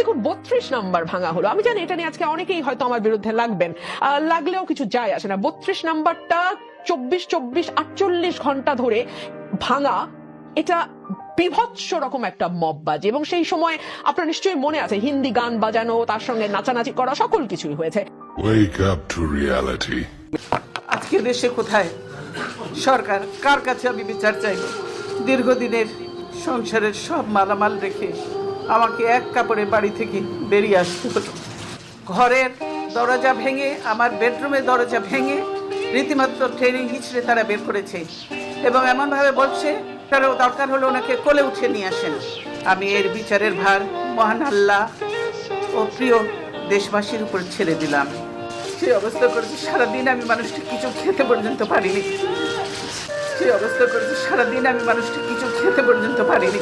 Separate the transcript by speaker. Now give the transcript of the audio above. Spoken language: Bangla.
Speaker 1: দেখুন 32 নাম্বার ভাঙা হলো। আমি জানি এটা নিয়ে আজকে অনেকেই হয়তো আমার বিরুদ্ধে লাগবেন, লাগলেও কিছু যায় আসে না। 32 নাম্বারটা 24-48 ঘন্টা ধরে ভাঙা, এটা বিভৎস রকম একটা মববাজি। এবং সেই সময় আপনার নিশ্চয়ই মনে আছে হিন্দি গান বাজানো, তার সঙ্গে নাচানাচি করা, সকল কিছুই হয়েছে।
Speaker 2: Wake up to reality.
Speaker 3: আজকে দেশে কোথায় সরকার, কার কাছে আমি বিচার চাইব? দীর্ঘদিনের সংসারের সব মালামাল রেখে আমাকে এক কাপড়ে বাড়ি থেকে বেরিয়ে আসতে হলো। ঘরের দরজা ভেঙে, আমার বেডরুমের দরজা ভেঙে রীতিমাত্র ট্রেনিং হিচড়ে তারা বের করেছে এবং এমনভাবে বলছে তারও দরকার হলে ওনাকে কোলে উঠিয়ে নিয়ে আসেন। আমি এর বিচারের ভার মহান আল্লাহ ও প্রিয় দেশবাসীর উপর ছেড়ে দিলাম। সেই অবস্থা করেছি সারাদিন আমি মানুষটি কিছু খেতে পর্যন্ত পারিনি। সেই অবস্থা করেছি সারাদিন আমি মানুষটি কিছু খেতে পর্যন্ত পারিনি।